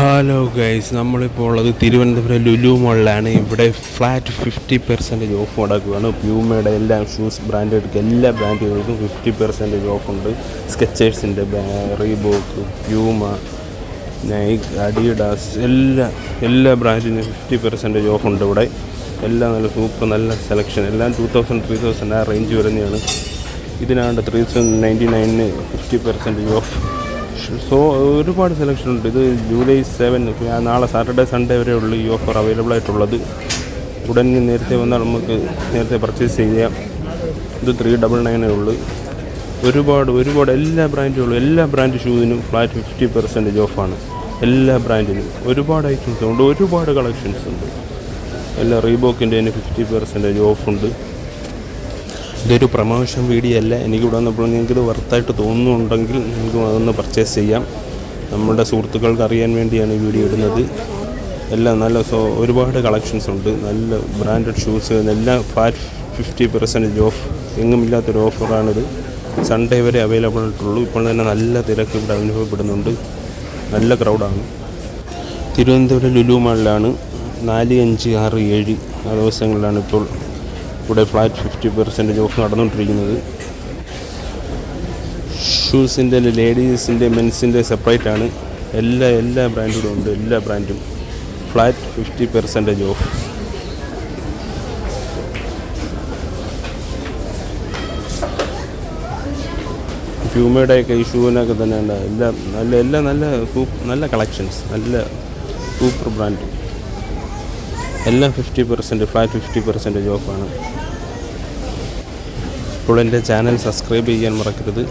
Hello guys, നമ്മളിപ്പോൾ ഉള്ളത് തിരുവനന്തപുരം ലുലു മാളിലാണ്. ഇവിടെ ഫ്ലാറ്റ് 50% ഓഫ് നടക്കുകയാണ്. പ്യൂമയുടെ എല്ലാ ഷൂസ് ബ്രാൻഡഡ് എല്ലാ ബ്രാൻഡുകൾക്കും 50% ഓഫുണ്ട്. സ്കെച്ചേഴ്സിൻ്റെ, റീബോക്ക്, പ്യൂമ, നൈക്ക്, അഡിഡാസ് എല്ലാ ബ്രാൻഡിനും 50% ഓഫുണ്ട് ഇവിടെ. എല്ലാം നല്ല സൂപ്പർ, നല്ല സെലക്ഷൻ. എല്ലാം 2000-3000 ആ റേഞ്ച് വരുന്നതാണ്. ഇതിനാണ്ട് 399 50% ഓഫ്. സോ ഒരുപാട് സെലക്ഷൻ ഉണ്ട്. ഇത് ജൂലൈ 7 നാളെ സാറ്റർഡേ സൺഡേ വരെ ഉള്ളൂ ഈ ഓഫർ അവൈലബിൾ ആയിട്ടുള്ളത്. ഉടനെ നേരത്തെ വന്നാൽ നമുക്ക് നേരത്തെ പർച്ചേസ് ചെയ്യാം. ഇത് 399 ഉള്ളൂ. ഒരുപാട് എല്ലാ ബ്രാൻഡുകളും എല്ലാ ബ്രാൻഡ് ഷൂവിനും ഫ്ലാറ്റ് 50% ഓഫാണ്. എല്ലാ ബ്രാൻഡിനും ഒരുപാട് ഐറ്റംസ് ഉണ്ട്, ഒരുപാട് കളക്ഷൻസ് ഉണ്ട്. എല്ലാ റീബോക്കിൻ്റെ 50% ഓഫുണ്ട്. ഇതൊരു പ്രൊമോഷൻ വീഡിയോ അല്ല. എനിക്കിവിടെ വന്നപ്പോൾ നിങ്ങൾക്കിത് വർത്തായിട്ട് തോന്നുന്നുണ്ടെങ്കിൽ നിങ്ങൾക്ക് അതൊന്ന് പർച്ചേസ് ചെയ്യാം. നമ്മുടെ സുഹൃത്തുക്കൾക്ക് അറിയാൻ വേണ്ടിയാണ് ഈ വീഡിയോ ഇടുന്നത്. എല്ലാം നല്ല ഒരുപാട് കളക്ഷൻസ് ഉണ്ട്. നല്ല ബ്രാൻഡഡ് ഷൂസ് എല്ലാം ഫ്ലാറ്റ് 50% ഓഫ്. എങ്ങുമില്ലാത്തൊരു ഓഫറാണിത്. സൺഡേ വരെ അവൈലബിൾ ആയിട്ടുള്ളൂ. ഇപ്പോൾ തന്നെ നല്ല തിരക്ക് ഇവിടെ അനുഭവപ്പെടുന്നുണ്ട്. നല്ല ക്രൗഡാണ്. തിരുവനന്തപുരം ലുലു മാളിലാണ്. 4, 5, 6, 7 ആ ദിവസങ്ങളിലാണ് ഇപ്പോൾ ഇവിടെ ഫ്ലാറ്റ് 50% ഓഫ് നടന്നുകൊണ്ടിരിക്കുന്നത്. ഷൂസിൻ്റെ, ലേഡീസിൻ്റെ, മെൻസിൻ്റെ സെപ്പറേറ്റ് ആണ്. എല്ലാ ബ്രാൻഡും ഉണ്ട്. എല്ലാ ബ്രാൻഡും ഫ്ലാറ്റ് 50% ഓഫ്. പ്യൂമയുടെയൊക്കെ ഈ ഷൂവിനൊക്കെ തന്നെ ഉണ്ട്. എല്ലാം നല്ല കളക്ഷൻസ്, നല്ല സൂപ്പർ ബ്രാൻഡ്. എല്ലാം 50% ഫ്ലാറ്റ് 50% ഓഫാണ്. ഇപ്പോൾ എൻ്റെ ചാനൽ സബ്സ്ക്രൈബ് ചെയ്യാൻ മറക്കരുത്.